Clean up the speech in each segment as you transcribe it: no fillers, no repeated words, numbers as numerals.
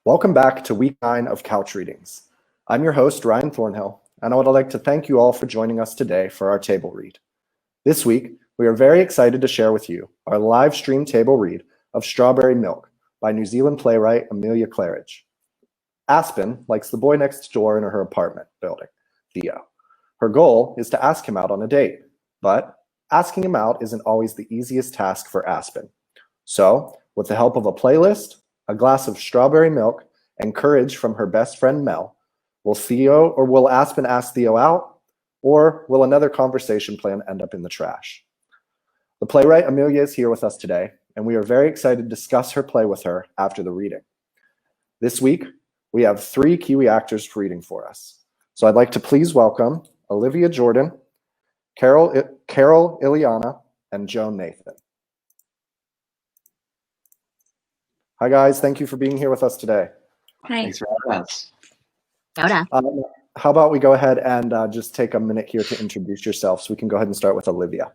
Welcome back to week 9 of Couch Readings. I'm your host, Ryan Thornhill, and I would like to thank you all for joining us today for our table read. This week, we are very excited to share with you our live stream table read of Strawberry Milk by New Zealand playwright Amelia Claridge. Aspen likes the boy next door in her apartment building, Theo. Her goal is to ask him out on a date, but asking him out isn't always the easiest task for Aspen. So, with the help of a playlist, a glass of strawberry milk, and courage from her best friend Mel, will Aspen ask Theo out, or will another conversation plan end up in the trash? The playwright Amelia is here with us today, and we are very excited to discuss her play with her after the reading. This week, we have 3 Kiwi actors reading for us. So I'd like to please welcome Olivia Jordan, Carol Ileana, and Joan Nathan. Hi guys, thank you for being here with us today. Hi. Thanks for having us. How about we go ahead and just take a minute here to introduce yourself, so we can go ahead and start with Olivia.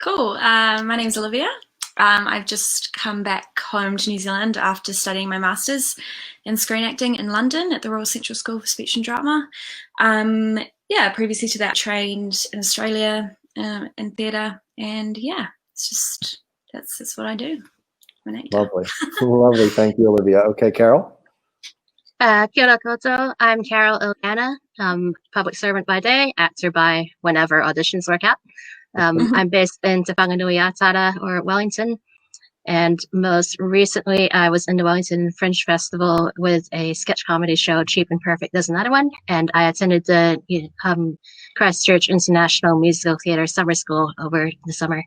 Cool. My name's Olivia. I've just come back home to New Zealand after studying my master's in screen acting in London at the Royal Central School for Speech and Drama. Previously to that, I trained in Australia in theatre, and that's what I do. Lovely. Lovely. Thank you, Olivia. Okay, Carol? Kia ora koutou. I'm Carol Ileana, public servant by day, actor by whenever auditions work out. I'm based in Te Whanganui-a-Tara, or Wellington, and most recently I was in the Wellington Fringe Festival with a sketch comedy show, Cheap and Perfect There's Another One, and I attended the Christchurch International Musical Theatre Summer School over the summer.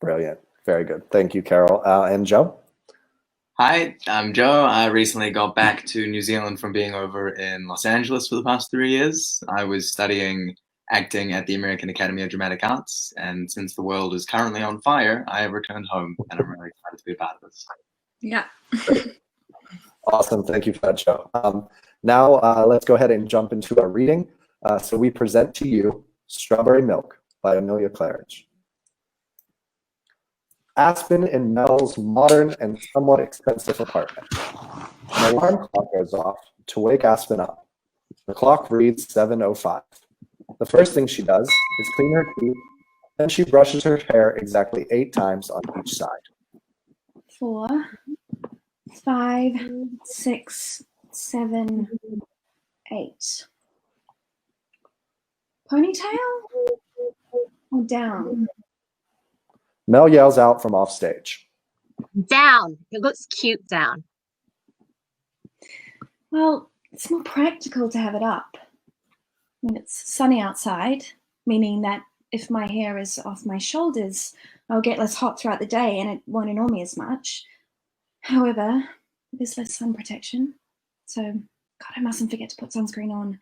Brilliant. Very good. Thank you, Carol. And Joe? Hi, I'm Joe. I recently got back to New Zealand from being over in Los Angeles for the past 3 years. I was studying acting at the American Academy of Dramatic Arts, and since the world is currently on fire, I have returned home, and I'm really excited to be a part of this. Yeah. Awesome. Thank you for that, Joe. Now, let's go ahead and jump into our reading. So we present to you Strawberry Milk by Amelia Claridge. Aspen in Mel's modern and somewhat expensive apartment. An alarm clock goes off to wake Aspen up. The clock reads 7:05. The first thing she does is clean her teeth, then she brushes her hair exactly 8 times on each side. 4, 5, 6, 7, 8. Ponytail or down? Mel yells out from offstage. Down. It looks cute down. Well, it's more practical to have it up. I mean, it's sunny outside, meaning that if my hair is off my shoulders, I'll get less hot throughout the day and it won't annoy me as much. However, there's less sun protection. So, God, I mustn't forget to put sunscreen on.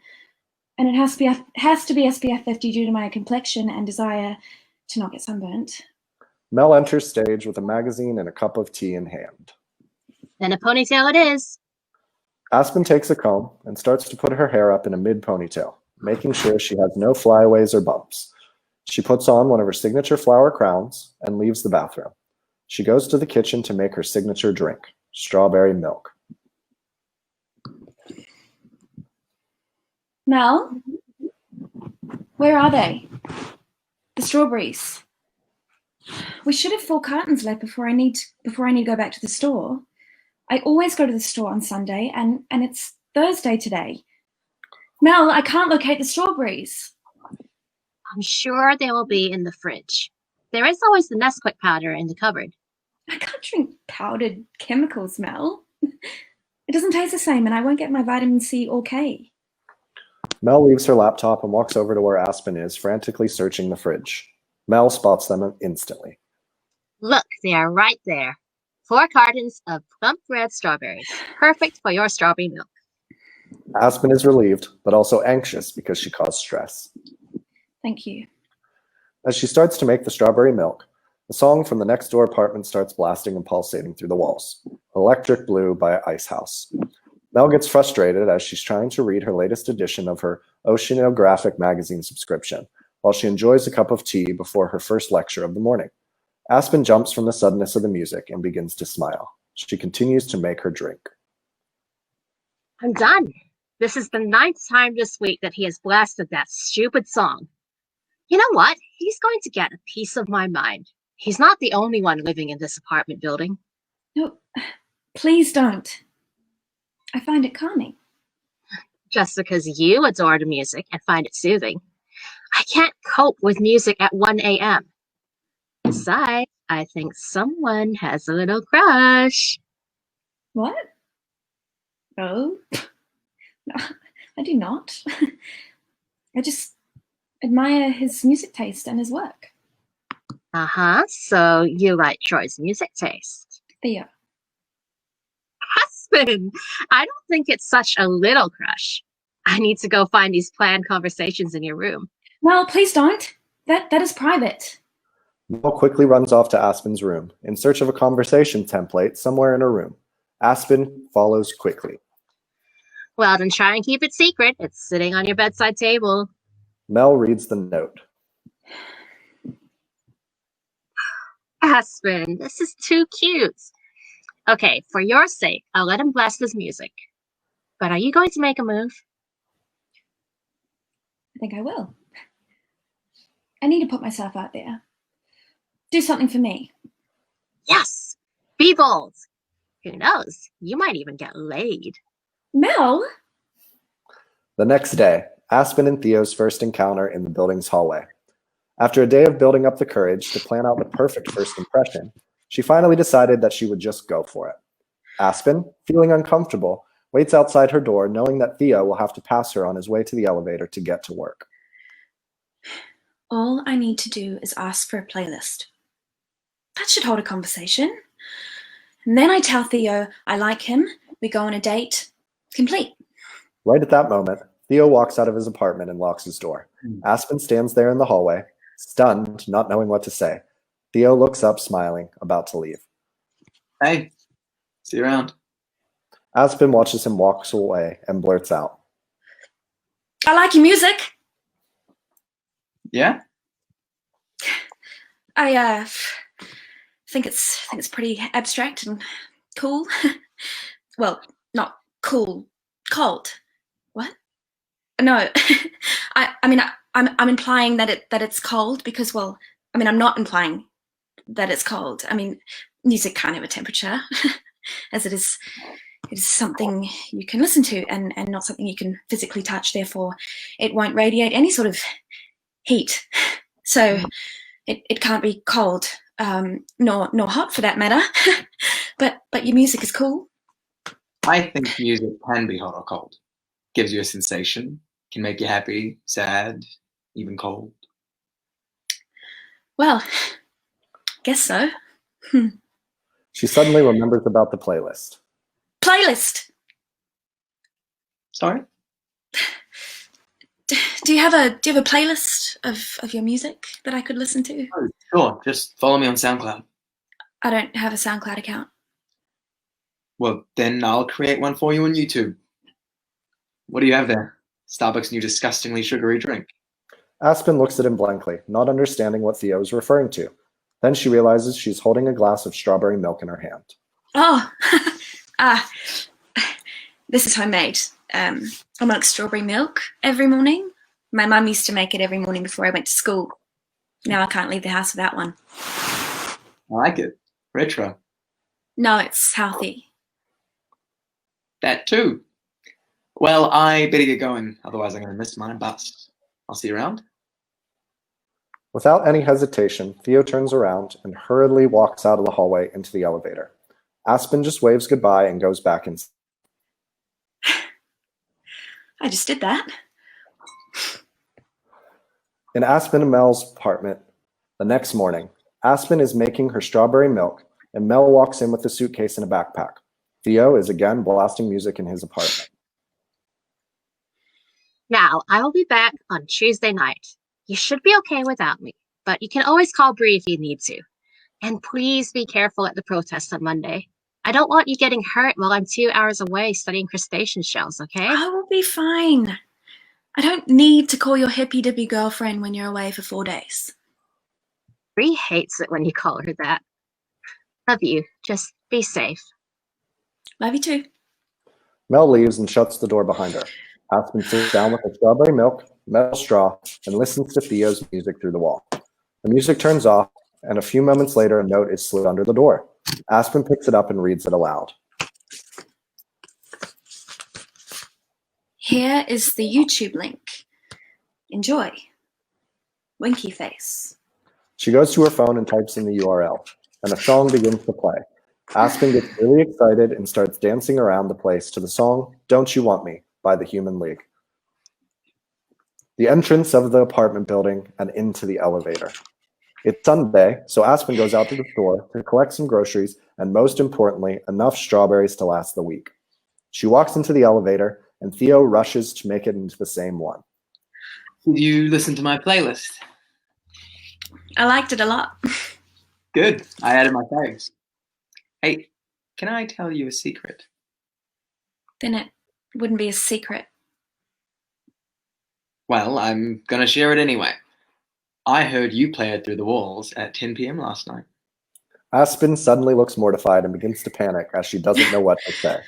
And it has to be SPF 50 due to my complexion and desire to not get sunburnt. Mel enters stage with a magazine and a cup of tea in hand. And a ponytail it is. Aspen takes a comb and starts to put her hair up in a mid-ponytail, making sure she has no flyaways or bumps. She puts on one of her signature flower crowns and leaves the bathroom. She goes to the kitchen to make her signature drink, strawberry milk. Mel, where are they? The strawberries. We should have 4 cartons left before I need to go back to the store. I always go to the store on Sunday, and it's Thursday today. Mel, I can't locate the strawberries. I'm sure they will be in the fridge. There is always the Nesquik powder in the cupboard. I can't drink powdered chemicals, Mel. It doesn't taste the same, and I won't get my vitamin C or K. Mel leaves her laptop and walks over to where Aspen is, frantically searching the fridge. Mel spots them instantly. Look, they are right there. 4 cartons of plump red strawberries. Perfect for your strawberry milk. Aspen is relieved, but also anxious because she caused stress. Thank you. As she starts to make the strawberry milk, the song from the next door apartment starts blasting and pulsating through the walls. Electric Blue by Ice House. Mel gets frustrated as she's trying to read her latest edition of her Oceanographic magazine subscription, while she enjoys a cup of tea before her first lecture of the morning. Aspen jumps from the suddenness of the music and begins to smile. She continues to make her drink. I'm done. This is the 9th time this week that he has blasted that stupid song. You know what? He's going to get a piece of my mind. He's not the only one living in this apartment building. No, please don't. I find it calming. Just because you adore the music and find it soothing. I can't cope with music at 1 a.m. Besides, I think someone has a little crush. What? Oh, no, I do not. I just admire his music taste and his work. Uh-huh, so you like Troy's music taste. Theo. Aspen, I don't think it's such a little crush. I need to go find these planned conversations in your room. No, please don't. That is private. Mel quickly runs off to Aspen's room in search of a conversation template somewhere in her room. Aspen follows quickly. Well, then try and keep it secret. It's sitting on your bedside table. Mel reads the note. Aspen, this is too cute. Okay, for your sake, I'll let him blast his music. But are you going to make a move? I think I will. I need to put myself out there. Do something for me. Yes! Be bold! Who knows? You might even get laid. Mel? The next day, Aspen and Theo's first encounter in the building's hallway. After a day of building up the courage to plan out the perfect first impression, she finally decided that she would just go for it. Aspen, feeling uncomfortable, waits outside her door knowing that Theo will have to pass her on his way to the elevator to get to work. All I need to do is ask for a playlist. That should hold a conversation. And then I tell Theo I like him, we go on a date. Complete. Right at that moment, Theo walks out of his apartment and locks his door. Aspen stands there in the hallway, stunned, not knowing what to say. Theo looks up, smiling, about to leave. Hey, see you around. Aspen watches him walk away and blurts out. I like your music. Yeah? I think it's pretty abstract and cool. Well, not cool, cold. What? No, I'm implying that it's cold because, well, I'm not implying that it's cold. Music can't have a temperature, as it is something you can listen to and not something you can physically touch. Therefore, it won't radiate any sort of heat. So it can't be cold, nor hot for that matter. but your music is cool. I think music can be hot or cold. Gives you a sensation, can make you happy, sad, even cold. Well, guess so. She suddenly remembers about the playlist. Playlist. Sorry? Do you have a playlist of your music that I could listen to? Oh, sure. Just follow me on SoundCloud. I don't have a SoundCloud account. Well, then I'll create one for you on YouTube. What do you have there? Starbucks' new disgustingly sugary drink. Aspen looks at him blankly, not understanding what Theo is referring to. Then she realizes she's holding a glass of strawberry milk in her hand. Oh, this is homemade. I make strawberry milk every morning. My mum used to make it every morning before I went to school. Now I can't leave the house without one. I like it. Retro. No, it's healthy. That too. Well, I better get going, otherwise I'm going to miss my bus. I'll see you around. Without any hesitation, Theo turns around and hurriedly walks out of the hallway into the elevator. Aspen just waves goodbye and goes back inside. I just did that. In Aspen and Mel's apartment, the next morning, Aspen is making her strawberry milk, and Mel walks in with a suitcase and a backpack. Theo is again blasting music in his apartment. Now, I will be back on Tuesday night. You should be okay without me, but you can always call Bree if you need to. And please be careful at the protest on Monday. I don't want you getting hurt while I'm 2 hours away studying crustacean shells, okay? I will be fine. I don't need to call your hippy-dippy girlfriend when you're away for 4 days. Bree hates it when you call her that. Love you. Just be safe. Love you too. Mel leaves and shuts the door behind her. Aspen sits down with a strawberry milk, metal straw, and listens to Theo's music through the wall. The music turns off, and a few moments later, a note is slid under the door. Aspen picks it up and reads it aloud. Here is the YouTube link. Enjoy. Winky face. She goes to her phone and types in the URL, and a song begins to play. Aspen gets really excited and starts dancing around the place to the song Don't You Want Me by the Human League. The entrance of the apartment building and into the elevator. It's Sunday, so Aspen goes out to the store to collect some groceries and, most importantly, enough strawberries to last the week. She walks into the elevator, and Theo rushes to make it into the same one. Did you listen to my playlist? I liked it a lot. Good. I added my faves. Hey, can I tell you a secret? Then it wouldn't be a secret. Well, I'm gonna share it anyway. I heard you play it through the walls at 10 p.m. last night. Aspen suddenly looks mortified and begins to panic as she doesn't know what to say.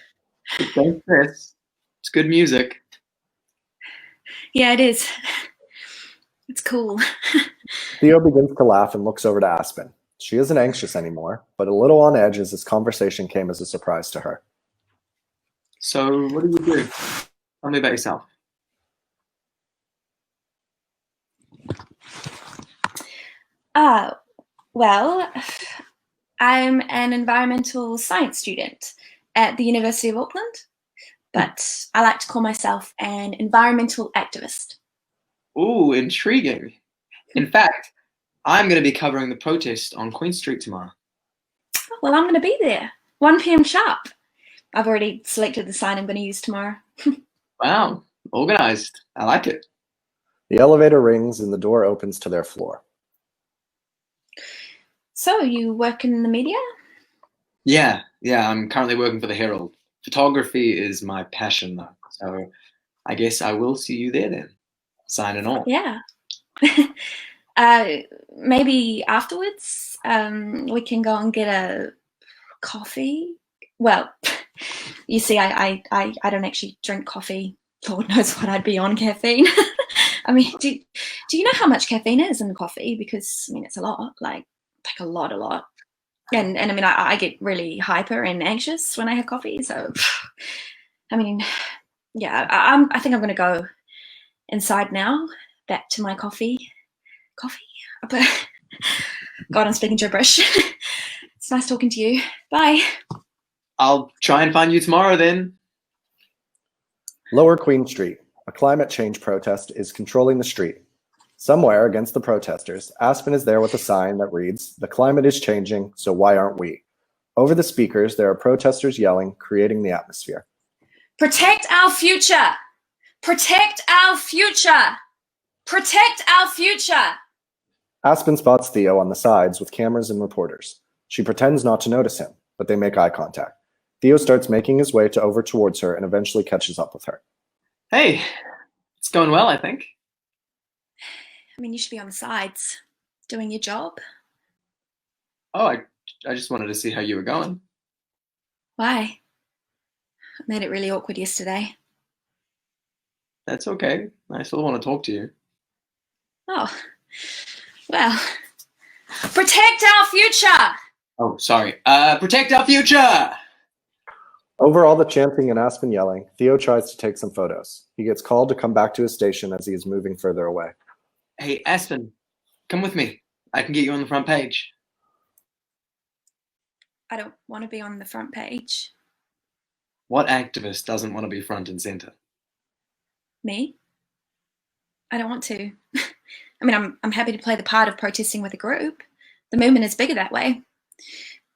Don't stress. It's good music. Yeah, it is. It's cool. Theo begins to laugh and looks over to Aspen. She isn't anxious anymore, but a little on edge as this conversation came as a surprise to her. So, what do you do? Tell me about yourself. Well, I'm an environmental science student at the University of Auckland, but I like to call myself an environmental activist. Ooh, intriguing. In fact, I'm going to be covering the protest on Queen Street tomorrow. Well, I'm going to be there, 1 p.m. sharp. I've already selected the sign I'm going to use tomorrow. Wow, organized. I like it. The elevator rings and the door opens to their floor. So, you work in the media? Yeah, I'm currently working for the Herald. Photography is my passion, though. So I guess I will see you there then. Signing off. Yeah. Maybe afterwards we can go and get a coffee. Well, you see, I don't actually drink coffee. Lord knows what I'd be on caffeine. I mean, do you know how much caffeine is in coffee? Because I mean, it's a lot, like a lot. And I mean, I get really hyper and anxious when I have coffee. So, I mean, yeah, I think I'm going to go inside now, back to my coffee. But God, I'm speaking gibberish. It's nice talking to you. Bye. I'll try and find you tomorrow then. Lower Queen Street, a climate change protest is controlling the street. Somewhere against the protesters, Aspen is there with a sign that reads, "The climate is changing, so why aren't we?" Over the speakers, there are protesters yelling, creating the atmosphere. Protect our future. Protect our future. Protect our future. Aspen spots Theo on the sides with cameras and reporters. She pretends not to notice him, but they make eye contact. Theo starts making his way over towards her and eventually catches up with her. Hey, it's going well, I think. I mean, you should be on the sides, doing your job. Oh, I just wanted to see how you were going. Why? I made it really awkward yesterday. That's okay. I still want to talk to you. Oh, well, protect our future. Oh, sorry. Protect our future! Over all the chanting and Aspen yelling, Theo tries to take some photos. He gets called to come back to his station as he is moving further away. Hey, Aspen, come with me. I can get you on the front page. I don't want to be on the front page. What activist doesn't want to be front and center? Me? I don't want to. I mean, I'm happy to play the part of protesting with a group. The movement is bigger that way.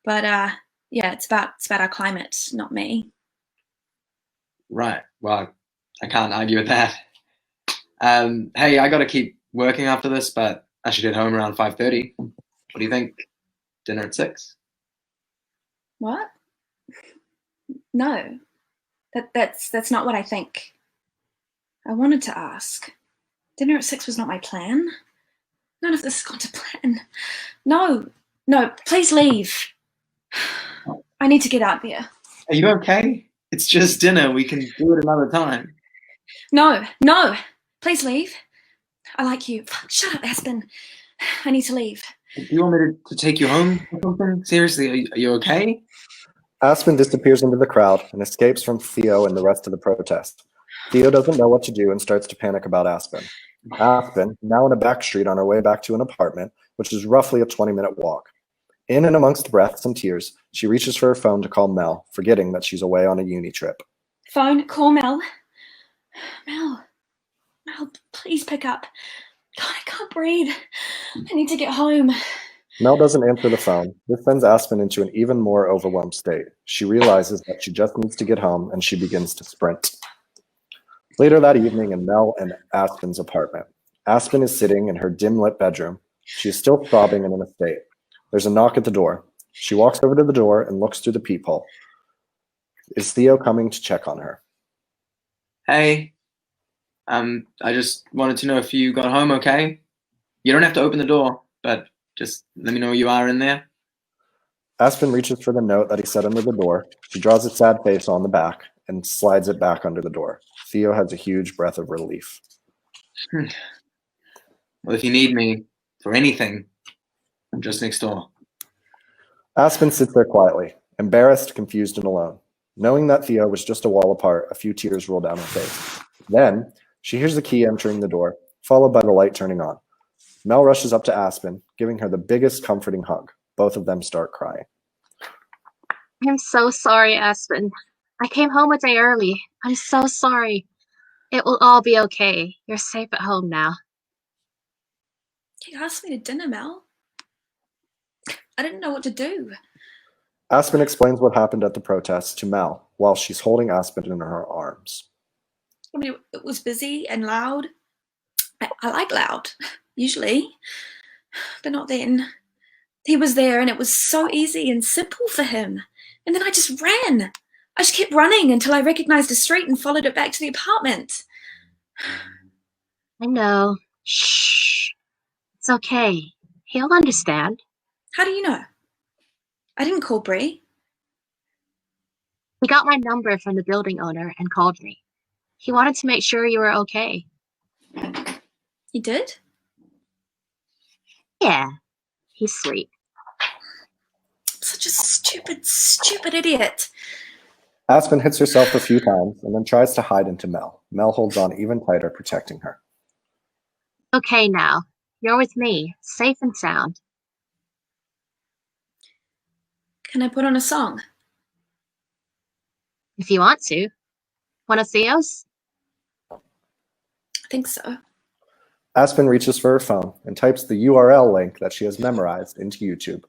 But yeah, it's about our climate, not me. Right. Well, I can't argue with that. Hey, I got to keep working after this, but I should get home around 5:30. What do you think? Dinner at 6? What? No. That's not what I think. I wanted to ask. Dinner at 6 was not my plan. None of this has gone to plan. No, please leave. I need to get out there. Are you okay? It's just dinner. We can do it another time. No, please leave. I like you. Fuck, shut up, Aspen. I need to leave. Do you want me to take you home or something? Seriously, are you okay? Aspen disappears into the crowd and escapes from Theo and the rest of the protest. Theo doesn't know what to do and starts to panic about Aspen. Aspen, now in a back street on her way back to an apartment, which is roughly a 20-minute walk. In and amongst breaths and tears, she reaches for her phone to call Mel, forgetting that she's away on a uni trip. Phone, call Mel. Mel, please pick up. God, I can't breathe. I need to get home. Mel doesn't answer the phone. This sends Aspen into an even more overwhelmed state. She realizes that she just needs to get home, and she begins to sprint. Later that evening in Mel and Aspen's apartment, Aspen is sitting in her dim-lit bedroom. She is still sobbing and in a state. There's a knock at the door. She walks over to the door and looks through the peephole. Is Theo coming to check on her? Hey, I just wanted to know if you got home okay. You don't have to open the door, but just let me know you are in there. Aspen reaches for the note that he set under the door. She draws a sad face on the back and slides it back under the door. Theo has a huge breath of relief. Well, if you need me for anything, I'm just next door. Aspen sits there quietly, embarrassed, confused, and alone. Knowing that Theo was just a wall apart, a few tears roll down her face. Then, she hears the key entering the door, followed by the light turning on. Mel rushes up to Aspen, giving her the biggest comforting hug. Both of them start crying. I'm so sorry, Aspen. I came home a day early. I'm so sorry. It will all be okay. You're safe at home now. You asked me to dinner, Mel. I didn't know what to do. Aspen explains what happened at the protest to Mel while she's holding Aspen in her arms. I mean, it was busy and loud. I like loud, usually, but not then. He was there and it was so easy and simple for him. And then I just ran. I just kept running until I recognized a street and followed it back to the apartment. I know. Shh. It's okay. He'll understand. How do you know? I didn't call Bree. He got my number from the building owner and called me. He wanted to make sure you were okay. He did? Yeah. He's sweet. Such a stupid idiot. Aspen hits herself a few times and then tries to hide into Mel. Mel holds on even tighter, protecting her. Okay now. You're with me, safe and sound. Can I put on a song? If you want to. One of Theo's? I think so. Aspen reaches for her phone and types the URL link that she has memorized into YouTube.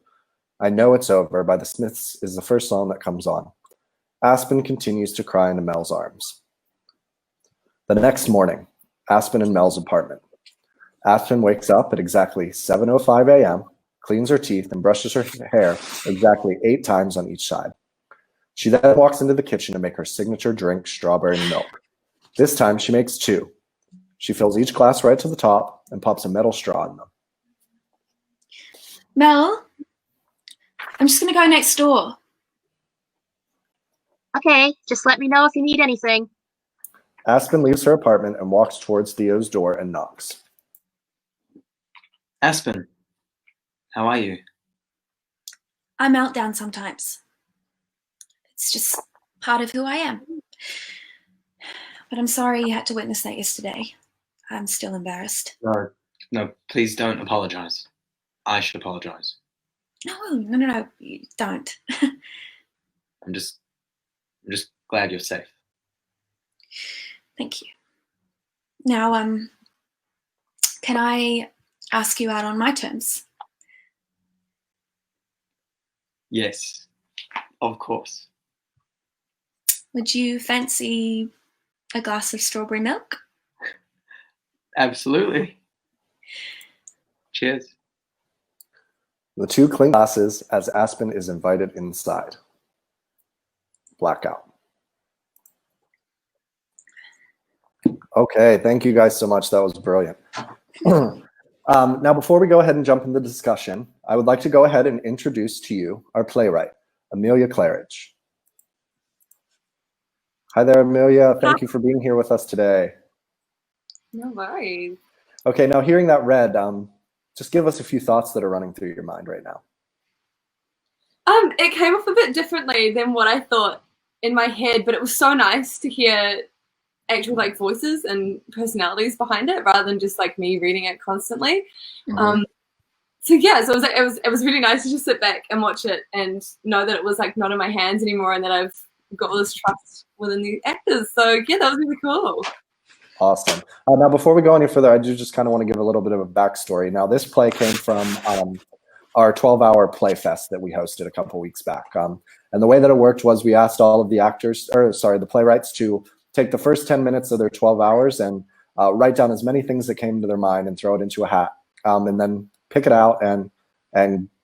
I Know It's Over by the Smiths is the first song that comes on. Aspen continues to cry into Mel's arms. The next morning, Aspen in Mel's apartment. Aspen wakes up at exactly 7:05 a.m., cleans her teeth, and brushes her hair exactly 8 times on each side. She then walks into the kitchen to make her signature drink, strawberry milk. This time, she makes 2. She fills each glass right to the top and pops a metal straw in them. Mel, I'm just going to go next door. Okay, just let me know if you need anything. Aspen leaves her apartment and walks towards Theo's door and knocks. Aspen, how are you? I melt down sometimes. It's just part of who I am. But I'm sorry you had to witness that yesterday. I'm still embarrassed. No, please don't apologize. I should apologize. No, you don't. I'm just glad you're safe. Thank you. Now, can I ask you out on my terms? Yes, of course. Would you fancy a glass of strawberry milk? Absolutely. Cheers. The 2 clink glasses as Aspen is invited inside. Blackout. Okay, thank you guys so much. That was brilliant. Now, before we go ahead and jump into the discussion, I would like to go ahead and introduce to you our playwright, Amelia Claridge. Hi there, Amelia. Thank you for being here with us today. No worries. Okay, now hearing that read, just give us a few thoughts that are running through your mind right now. It came off a bit differently than what I thought in my head, but it was so nice to hear actual like voices and personalities behind it rather than just like me reading it constantly. So yeah, so it was really nice to just sit back and watch it and know that it was like not in my hands anymore and that I've got all this trust within the actors. So yeah, that was really cool. Awesome. Now, before we go any further, I do just kind of want to give a little bit of a backstory. Now, this play came from our 12-hour play fest that we hosted a couple weeks back. And the way that it worked was we asked all of the the playwrights to take the first 10 minutes of their 12 hours and write down as many things that came to their mind and throw it into a hat, and then pick it out and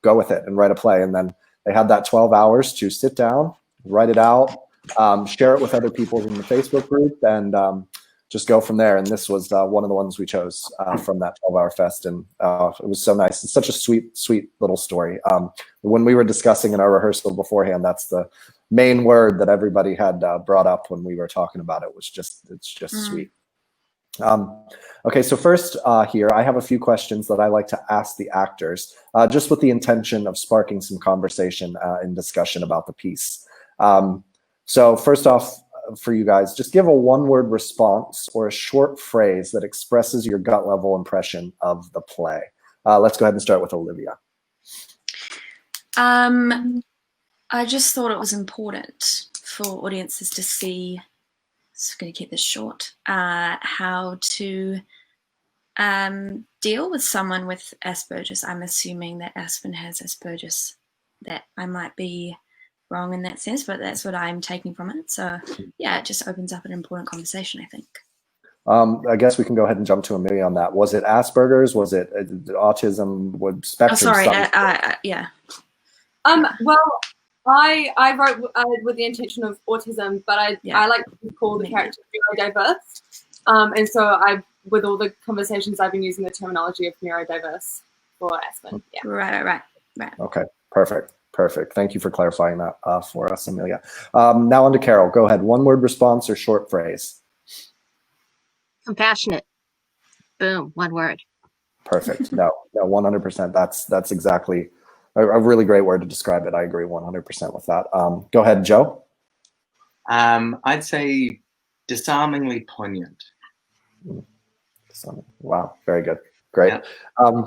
go with it and write a play. And then they had that 12 hours to sit down, write it out, share it with other people in the Facebook group, and just go from there. And this was one of the ones we chose from that 12-hour fest. And it was so nice. It's such a sweet, sweet little story. When we were discussing in our rehearsal beforehand, that's the main word that everybody had brought up when we were talking about it. It's just sweet. Okay, so first here, I have a few questions that I like to ask the actors, just with the intention of sparking some conversation and discussion about the piece. So first off, for you guys, just give a one-word response or a short phrase that expresses your gut level impression of the play. Let's go ahead and start with Olivia. I just thought it was important for audiences to see, so I'm going to keep this short, how to deal with someone with Asperger's. I'm assuming that Aspen has Asperger's, that I might be wrong in that sense, but that's what I'm taking from it. So yeah, it just opens up an important conversation, I think. I guess we can go ahead and jump to Amelia on that. Was it Asperger's? Was it autism? What spectrum? Oh, sorry. Yeah. Well, I wrote with the intention of autism, but I like to call the character neurodiverse. And so with all the conversations, I've been using the terminology of neurodiverse for Aspen. Yeah. Right. Okay, perfect. Thank you for clarifying that for us, Amelia. Now on to Carol. Go ahead. One word response or short phrase. Compassionate. Boom, one word. Perfect. No, 100%. That's exactly a really great word to describe it. I agree 100% with that. Go ahead, Joe. I'd say disarmingly poignant. Wow, very good. Great. Yeah.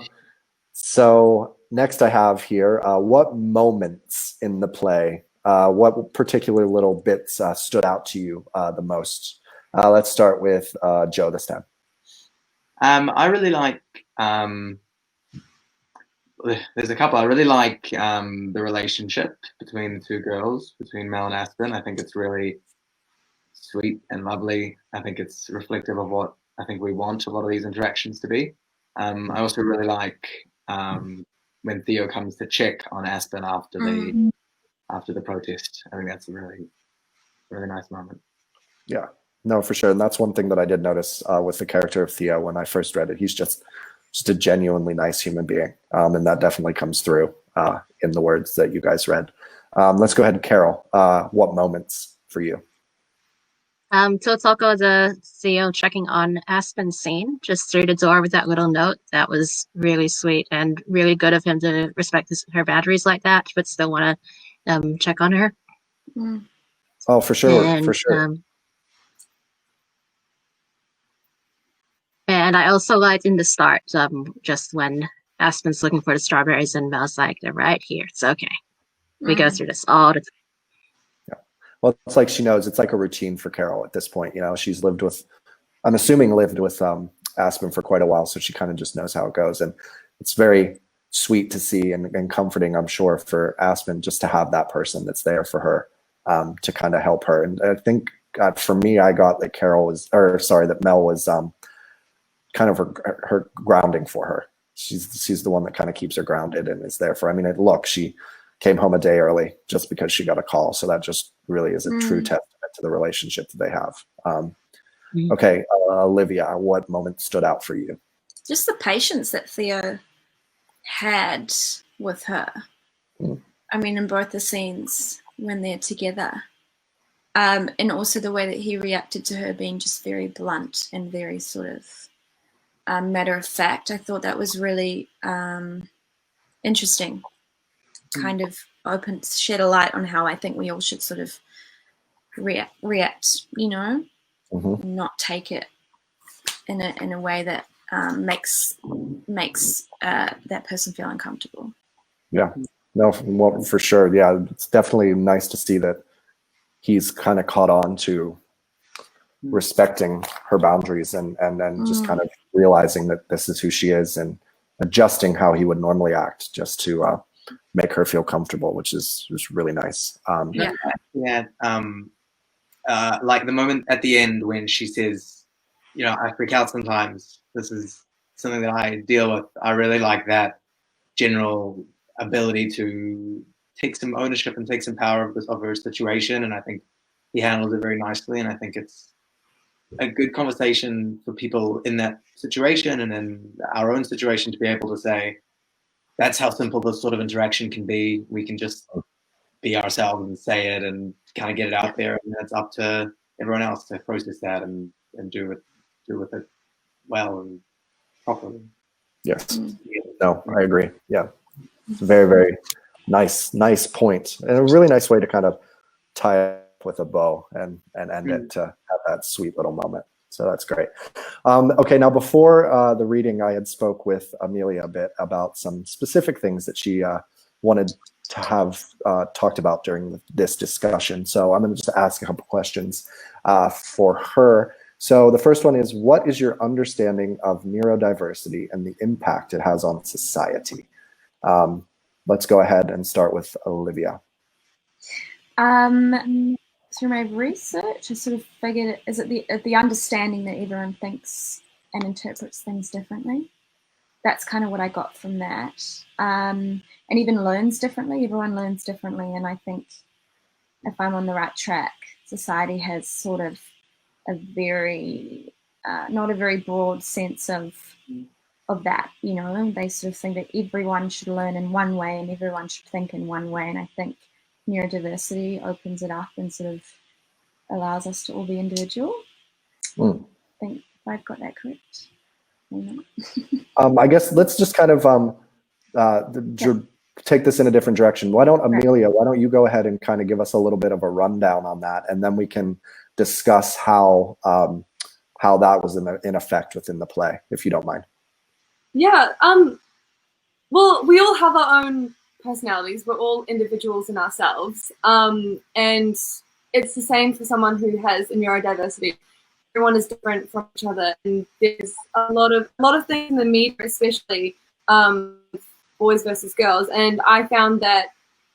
So next I have here, what moments in the play, what particular little bits stood out to you the most? Let's start with Joe this time. I really like, there's a couple. I really like the relationship between the two girls, between Mel and Aspen. I think it's really sweet and lovely. I think it's reflective of what I think we want a lot of these interactions to be. I also really like when Theo comes to check on Aspen after the protest. I think that's a really, really nice moment. Yeah, no, for sure. And that's one thing that I did notice with the character of Theo when I first read it. He's just a genuinely nice human being. And that definitely comes through in the words that you guys read. Let's go ahead and Carol, what moments for you? Totoko, the CEO, checking on Aspen's scene just through the door with that little note. That was really sweet and really good of him to respect her boundaries like that, but still want to check on her. Oh, for sure, for sure. And I also liked in the start, just when Aspen's looking for the strawberries and Mel's like, they're right here. It's okay. We go through this all the time. Well, it's like she knows. It's like a routine for Carol at this point. You know, she's lived with Aspen for quite a while, so she kind of just knows how it goes. And it's very sweet to see and comforting, I'm sure, for Aspen just to have that person that's there for her to kind of help her. And I think for me, I got that that Mel was kind of her grounding for her. She's the one that kind of keeps her grounded and is there for. I mean, look, she came home a day early just because she got a call. So that just really is a true testament to the relationship that they have. Okay, Olivia, what moment stood out for you? Just the patience that Theo had with her. I mean, in both the scenes when they're together. and also the way that he reacted to her being just very blunt and very sort of matter of fact. I thought that was really interesting. Kind of shed a light on how I think we all should sort of react, you know, not take it in a way that makes that person feel uncomfortable. Yeah, no, well, for sure. Yeah, it's definitely nice to see that he's kind of caught on to respecting her boundaries and then just kind of realizing that this is who she is and adjusting how he would normally act just to make her feel comfortable, which is really nice. Like the moment at the end when she says, you know, I freak out sometimes. This is something that I deal with. I really like that general ability to take some ownership and take some power of her situation. And I think he handles it very nicely. And I think it's a good conversation for people in that situation and in our own situation to be able to say, that's how simple this sort of interaction can be. We can just be ourselves and say it and kind of get it out there. And it's up to everyone else to process that and do with it well and properly. Yes. No, I agree. Yeah. It's a very, very nice point. And a really nice way to kind of tie it with a bow and end it to have that sweet little moment. So that's great. Okay, now before the reading, I had spoke with Amelia a bit about some specific things that she wanted to have talked about during this discussion. So I'm going to just ask a couple questions for her. So the first one is, what is your understanding of neurodiversity and the impact it has on society? Let's go ahead and start with Olivia. Through my research, I sort of figured, is it the understanding that everyone thinks and interprets things differently? That's kind of what I got from that. And even learns differently. Everyone learns differently. And I think if I'm on the right track, society has sort of a very, not a very broad sense of that, you know. They sort of think that everyone should learn in one way and everyone should think in one way. And I think neurodiversity opens it up and sort of allows us to all be individual. I think if I've got that correct. I guess let's just kind of take this in a different direction. Why don't Amelia, why don't you go ahead and kind of give us a little bit of a rundown on that, and then we can discuss how that was in effect within the play, if you don't mind. Yeah. Well, we all have our own personalities. We're all individuals in ourselves. And it's the same for someone who has a neurodiversity. Everyone is different from each other, and there's a lot of things in the media, especially boys versus girls. And I found that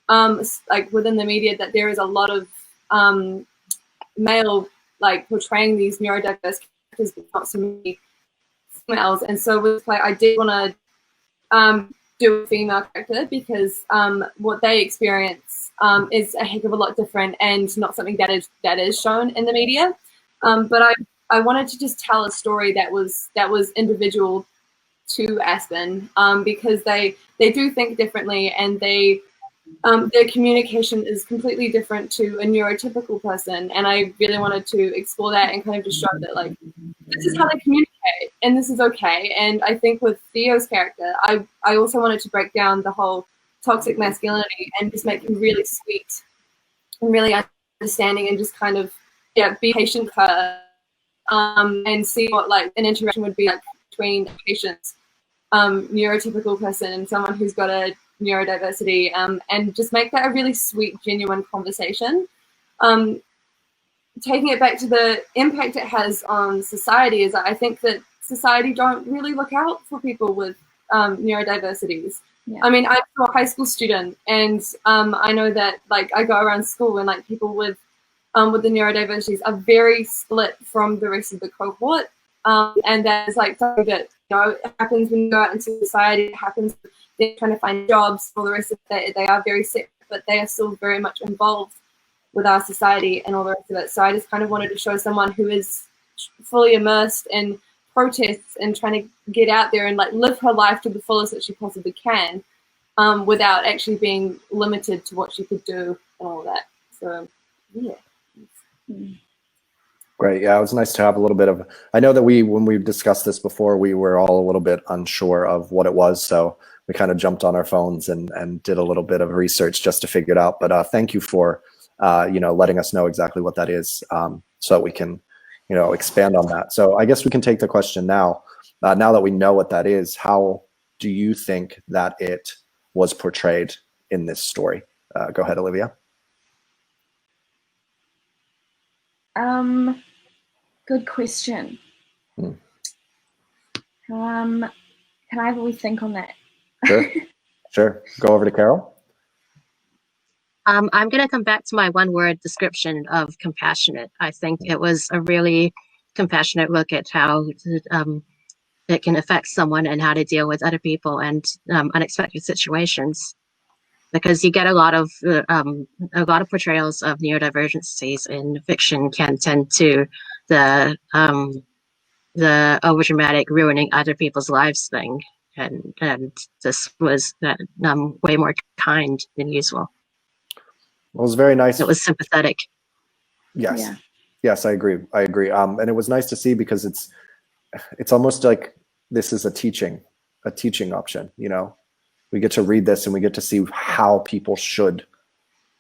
like within the media that there is a lot of male like portraying these neurodiverse characters, but not so many females. And so with play, I did want to do a female character because what they experience is a heck of a lot different and not something that is shown in the media. But I wanted to just tell a story that was individual to Aspen because they do think differently, and their communication is completely different to a neurotypical person. And I really wanted to explore that and kind of just show that like this is how they communicate and this is okay. And I think with Theo's character, I also wanted to break down the whole toxic masculinity and just make him really sweet and really understanding and just kind of be patient with her and see what like an interaction would be like between a patient's neurotypical person and someone who's got a neurodiversity, and just make that a really sweet, genuine conversation. Taking it back to the impact it has on society is I think that society don't really look out for people with neurodiversities. Yeah. I mean, I'm a high school student, and I know that like I go around school and like people with the neurodiversities are very split from the rest of the cohort, and that is like something that it happens when you go out into society. It happens when they're trying to find jobs. All the rest of it, they are very separate, but they are still very much involved with our society and all the rest of it. So I just kind of wanted to show someone who is fully immersed in protests and trying to get out there and like live her life to the fullest that she possibly can, without actually being limited to what she could do and all that. So yeah. Great. Yeah, it was nice to have a little bit of, I know that when we discussed this before, we were all a little bit unsure of what it was. So we kind of jumped on our phones and did a little bit of research just to figure it out. But thank you for, letting us know exactly what that is, so that we can, expand on that. So I guess we can take the question now. Now that we know what that is, how do you think that it was portrayed in this story? Go ahead, Olivia. Good question. Hmm. Can I have a wee think on that? Sure. Go over to Carol. I'm going to come back to my one-word description of compassionate. I think it was a really compassionate look at how it can affect someone and how to deal with other people and unexpected situations. Because you get a lot of portrayals of neurodivergencies in fiction can tend to the overdramatic ruining other people's lives thing, and this was way more kind than usual. It was very nice. It was sympathetic. Yes. Yeah. Yes, I agree. And it was nice to see because it's almost like this is a teaching option. We get to read this and we get to see how people should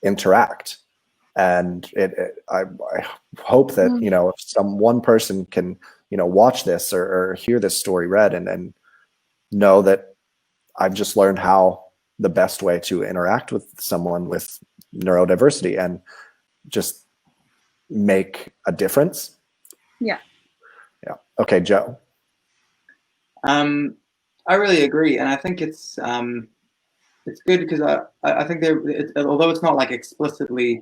interact. And I hope that, if one person can, watch this or hear this story read and know that I've just learned how the best way to interact with someone with neurodiversity and just make a difference. Yeah. Okay, Joe. I really agree, and I think it's good because I think although it's not like explicitly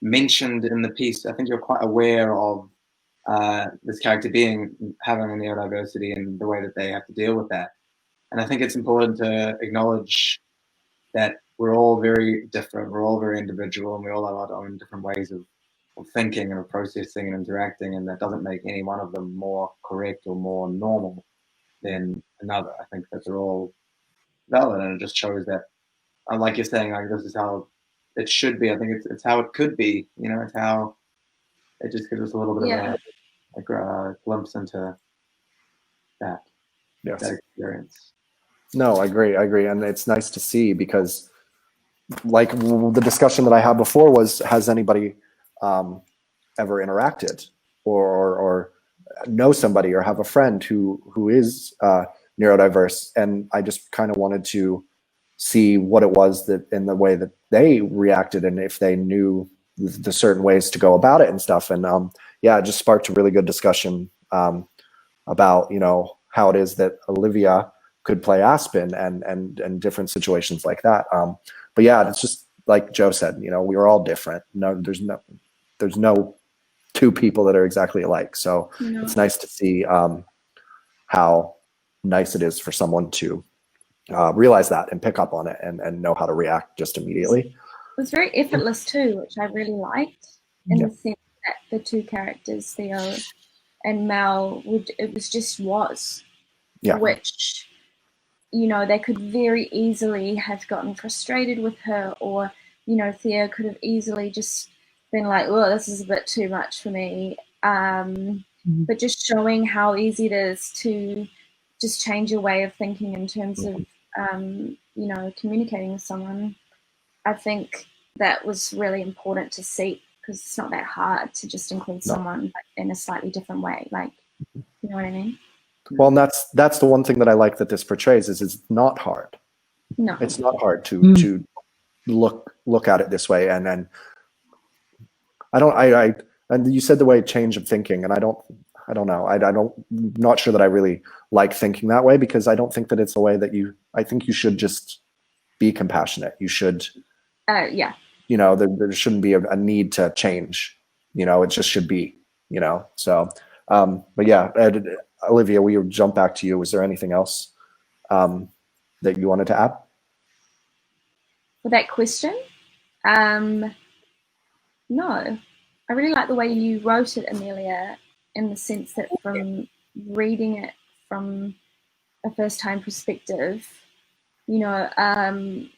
mentioned in the piece, I think you're quite aware of this character having a neurodiversity and the way that they have to deal with that. And I think it's important to acknowledge that we're all very different, we're all very individual, and we all have our own different ways of thinking and of processing and interacting, and that doesn't make any one of them more correct or more normal than another. I think that they're all valid, and it just shows that, like you're saying, like this is how it should be. I think it's how it could be. It's how it just gives us a little bit of a glimpse into that experience. No, I agree, and it's nice to see because, like the discussion that I had before was, has anybody ever interacted or know somebody or have a friend who is neurodiverse? And I just kind of wanted to see what it was that in the way that they reacted and if they knew the certain ways to go about it and stuff. And it just sparked a really good discussion about how it is that Olivia could play Aspen and different situations like that. But yeah, it's just like Joe said, we are all different. There's no two people that are exactly alike. So it's nice to see how nice it is for someone to realize that and pick up on it and know how to react just immediately. It was very effortless too, which I really liked, in the sense that the two characters, Theo and Mel, was. Yeah. Which, they could very easily have gotten frustrated with her, or, Theo could have easily just been like, oh, this is a bit too much for me. But just showing how easy it is to just change your way of thinking in terms of, communicating with someone. I think that was really important to see, because it's not that hard to just include someone in a slightly different way. Like, you know what I mean? Well, and that's the one thing that I like that this portrays is it's not hard. No, it's not hard to look at it this way. And then and you said the way change of thinking, and I don't know. I'm not sure that I really like thinking that way, because I don't think that it's a way that I think you should just be compassionate. You should, yeah. There shouldn't be a need to change, it just should be, so, but yeah, Olivia, we will jump back to you. Was there anything else that you wanted to add? For that question? No. I really like the way you wrote it, Amelia, in the sense that from reading it from a first-time perspective, I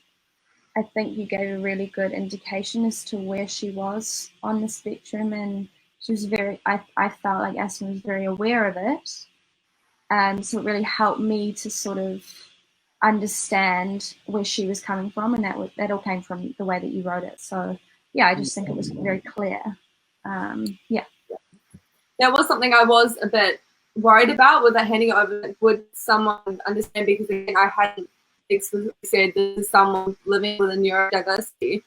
think you gave a really good indication as to where she was on the spectrum, and she was very, I felt like Aspen was very aware of it. And so it really helped me to sort of understand where she was coming from, and that all came from the way that you wrote it. So yeah, I just think it was very clear. Yeah. That was something I was a bit worried about with handing it over. Would someone understand? Because again, I hadn't explicitly said this is someone living with a neurodiversity.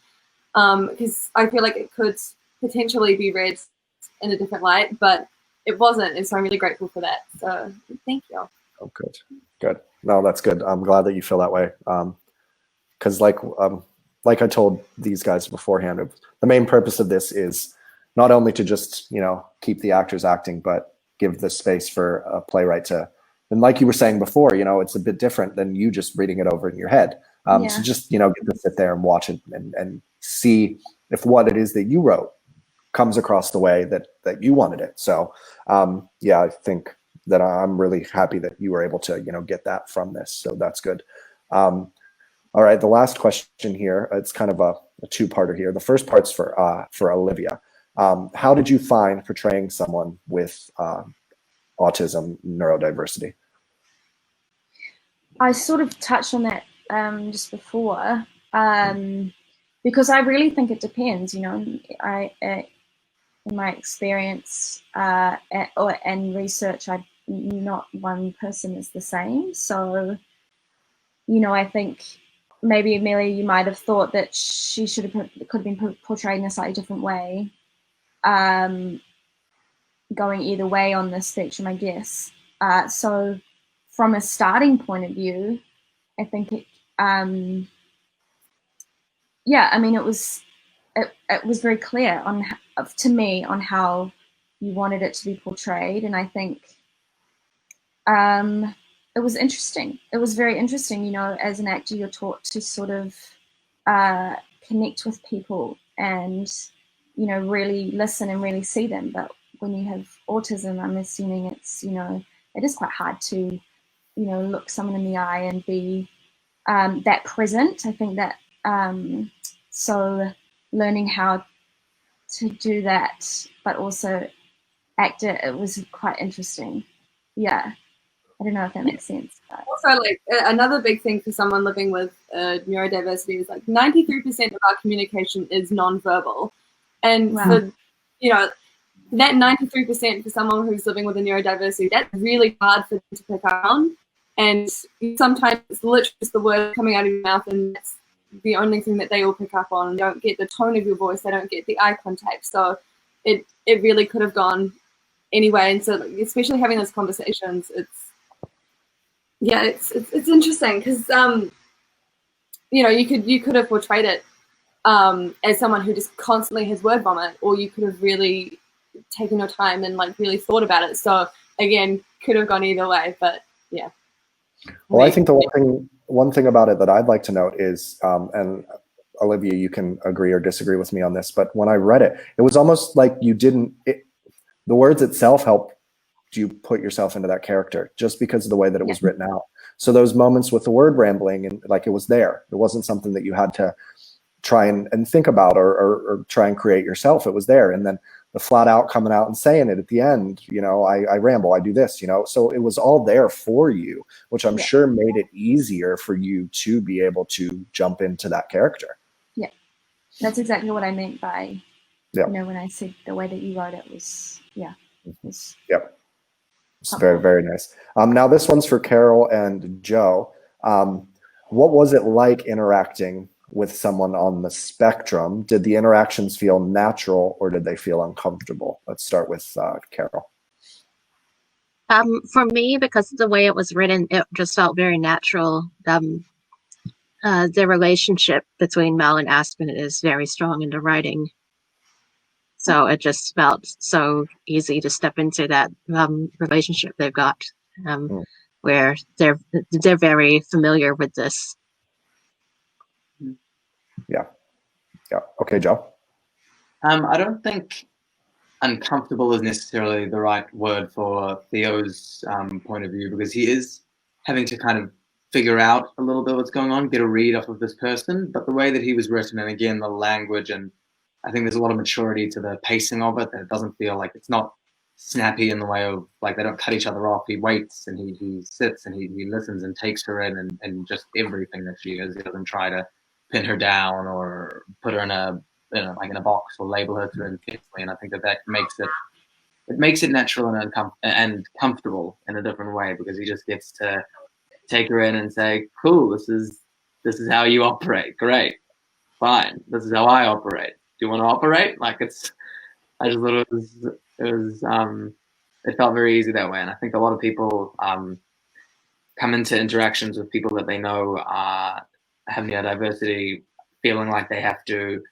Because I feel like it could potentially be read in a different light, but it wasn't, and so I'm really grateful for that. So thank you. Oh, good. No, that's good. I'm glad that you feel that way. Because like I told these guys beforehand, the main purpose of this is not only to just, you know, keep the actors acting, but give the space for a playwright to, and like you were saying before, you know, it's a bit different than you just reading it over in your head. So just, you know, get to sit there and watch it and see if what it is that you wrote comes across the way that you wanted it. So yeah, I think that I'm really happy that you were able to, you know, get that from this. So that's good. All right, the last question here, it's kind of a two-parter here. The first part's for Olivia. How did you find portraying someone with autism neurodiversity? I sort of touched on that just before, because I really think it depends. You know, in my experience and research, not one person is the same. So, you know, I think maybe Amelia, you might have thought that she could have been portrayed in a slightly different way, going either way on the spectrum, I guess. So from a starting point of view, I think it, yeah, I mean, it was very clear to me on how you wanted it to be portrayed, and I think it was interesting. It was very interesting. You know, as an actor, you're taught to sort of connect with people and, you know, really listen and really see them. But when you have autism, I'm assuming it's, you know, it is quite hard to, you know, look someone in the eye and be that present. I think that so learning how to do that, but also act it was quite interesting. Yeah, I don't know if that makes sense. But. Also, like another big thing for someone living with neurodiversity is like 93% of our communication is nonverbal, and for, you know, that 93% for someone who's living with a neurodiversity, that's really hard for them to pick up on. And sometimes it's literally just the word coming out of your mouth, and that's the only thing that they all pick up on. They don't get the tone of your voice, they don't get the eye contact. So it really could have gone anyway. And so, especially having those conversations, it's interesting because you know, you could have portrayed it as someone who just constantly has word vomit, or you could have really taken your time and like really thought about it. So again, could have gone either way, but yeah. Well, I think the one thing about it that I'd like to note is, and Olivia, you can agree or disagree with me on this, but when I read it, it was almost like the words itself helped you put yourself into that character just because of the way that it was written out. So those moments with the word rambling, and like it was there. It wasn't something that you had to try and think about or try and create yourself. It was there. And then the flat out coming out and saying it at the end, you know, I ramble, I do this, you know, so it was all there for you, which I'm sure made it easier for you to be able to jump into that character. Yeah, that's exactly what I meant by, you know, when I said the way that you wrote it was, It's very, very nice. Now this one's for Carol and Joe. What was it like interacting with someone on the spectrum? Did the interactions feel natural or did they feel uncomfortable? Let's start with Carol. For me, because the way it was written, it just felt very natural. The relationship between Mel and Aspen is very strong in the writing. So it just felt so easy to step into that relationship they've got, where they're very familiar with this. Yeah. Okay, Joe. I don't think uncomfortable is necessarily the right word for Theo's point of view, because he is having to kind of figure out a little bit what's going on, get a read off of this person. But the way that he was written, and again, the language and I think there's a lot of maturity to the pacing of it. That it doesn't feel like it's not snappy in the way of like they don't cut each other off. He waits and he sits and he listens and takes her in and just everything that she is. He doesn't try to pin her down or put her in a like in a box or label her too intensely. And I think that makes it natural and comfortable in a different way, because he just gets to take her in and say, cool, this is how you operate. Great. Fine. This is how I operate. Do you want to operate? Like I just thought it felt very easy that way. And I think a lot of people come into interactions with people that they know have neurodiversity feeling like they have to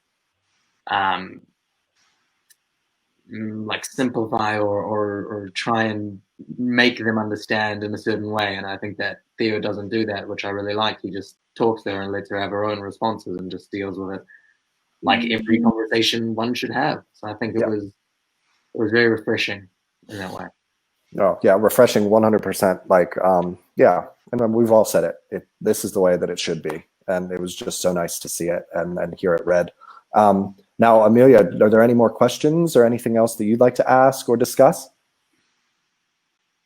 like simplify or try and make them understand in a certain way. And I think that Theo doesn't do that, which I really like. He just talks to her and lets her have her own responses and just deals with it like every conversation one should have. So I think it was very refreshing in that way. Oh yeah, refreshing 100%. Like yeah, and then we've all said it. This is the way that it should be, and it was just so nice to see it and hear it read. Now, Amelia, are there any more questions or anything else that you'd like to ask or discuss?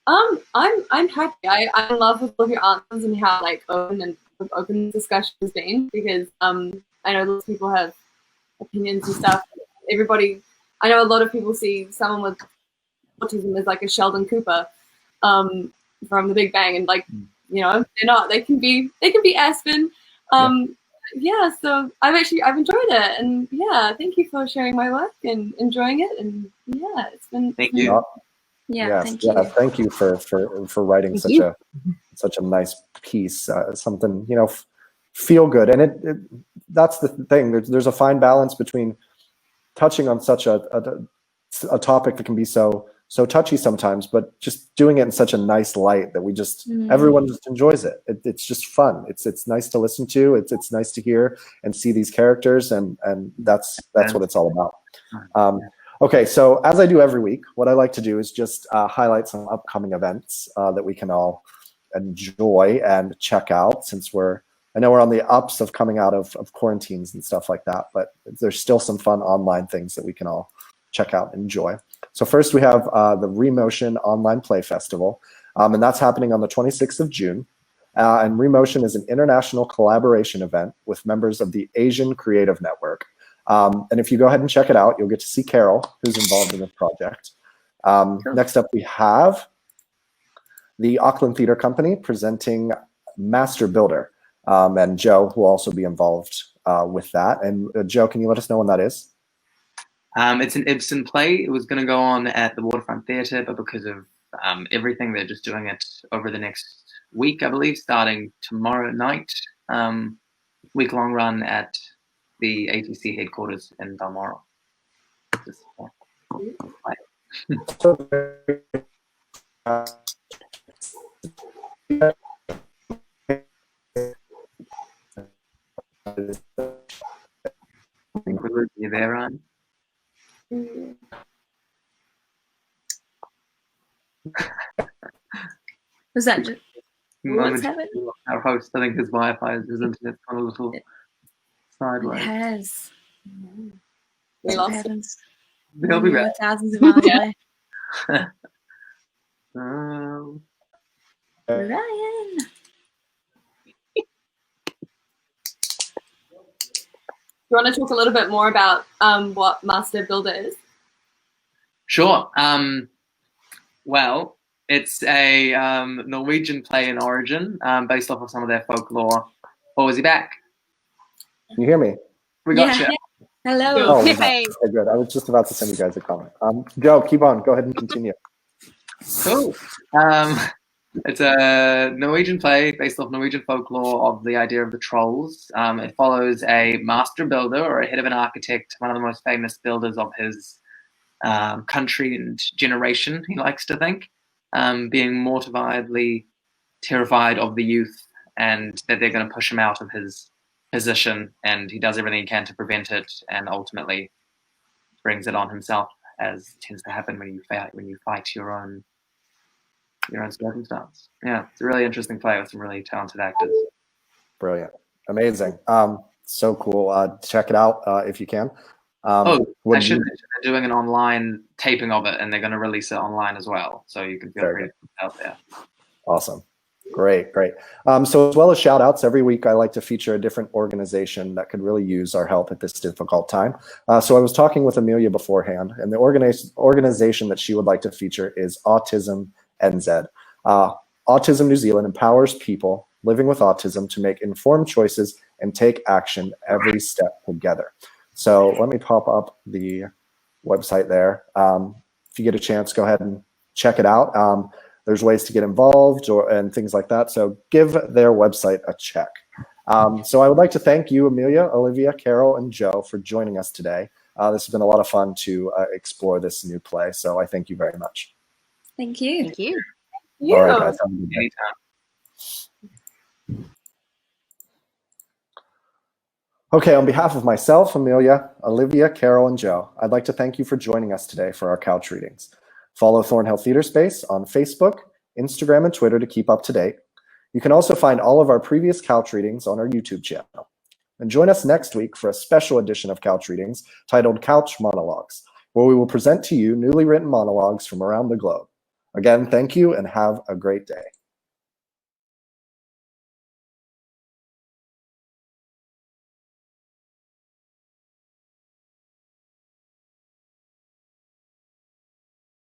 I'm happy. I'm in love with all of your answers and how like open discussion has been, because I know lots of people have opinions and stuff. I know a lot of people see someone with autism as like a Sheldon Cooper from The Big Bang, and like, you know, they're not. They can be Aspen. Yeah, so I've enjoyed it, and yeah, thank you for sharing my work and enjoying it, and yeah, it's been. Thank you. Thank you. Thank you for writing such a nice piece, something, you know, feel good. And it that's the thing. There's a fine balance between touching on such a topic that can be so touchy sometimes, but just doing it in such a nice light that we just everyone just enjoys it. It's just fun. It's nice to listen to. It's nice to hear and see these characters, and that's what it's all about. Okay, so as I do every week, what I like to do is just highlight some upcoming events that we can all enjoy and check out, since I know we're on the ups of coming out of quarantines and stuff like that, but there's still some fun online things that we can all check out and enjoy. So first we have the Remotion Online Play Festival, and that's happening on the 26th of June. And Remotion is an international collaboration event with members of the Asian Creative Network. And if you go ahead and check it out, you'll get to see Carol, who's involved in the project. Next up, we have the Auckland Theatre Company presenting Master Builder. And Joe will also be involved with that. And Joe, can you let us know when that is? It's an Ibsen play. It was going to go on at the Waterfront Theatre, but because of everything, they're just doing it over the next week, I believe, starting tomorrow night. Week-long run at the ATC headquarters in Balmoral. You there, Ryan? Was that just what's happened? Our host, I think his Wi-Fi, his internet's gone a little sideways. It has. We lost it. They'll be back. Thousands of miles away. Ryan. You want to talk a little bit more about what Master Builder is? Sure. Well, it's a Norwegian play in origin, based off of some of their folklore. Oh, is he back? Can you hear me? We got you. Hello. Oh, okay, good. I was just about to send you guys a comment. Joe, keep on. Go ahead and continue. Cool. It's a Norwegian play based off Norwegian folklore of the idea of the trolls. It follows a master builder, or a head of an architect, one of the most famous builders of his country and generation, he likes to think, being mortifiedly terrified of the youth and that they're going to push him out of his position, and he does everything he can to prevent it, and ultimately brings it on himself, as tends to happen when you fight your own circumstance. Yeah, it's a really interesting play with some really talented actors. Brilliant. Amazing. So cool. Check it out if you can. I should mention they're doing an online taping of it, and they're going to release it online as well. So you can feel free to put it out there. Awesome. Great. So as well as shout outs, every week I like to feature a different organization that could really use our help at this difficult time. So I was talking with Amelia beforehand, and the organization that she would like to feature is Autism NZ. Autism New Zealand empowers people living with autism to make informed choices and take action every step together. So let me pop up the website there. If you get a chance, go ahead and check it out. There's ways to get involved and things like that. So give their website a check. So I would like to thank you, Amelia, Olivia, Carol, and Joe for joining us today. This has been a lot of fun to explore this new play. So I thank you very much. Thank you. Thank you. Yeah. All right, guys. Have a good day. Anytime. Okay, on behalf of myself, Amelia, Olivia, Carol, and Joe, I'd like to thank you for joining us today for our couch readings. Follow Thornhill Theatre Space on Facebook, Instagram, and Twitter to keep up to date. You can also find all of our previous couch readings on our YouTube channel. And join us next week for a special edition of Couch Readings titled Couch Monologues, where we will present to you newly written monologues from around the globe. Again, thank you and have a great day.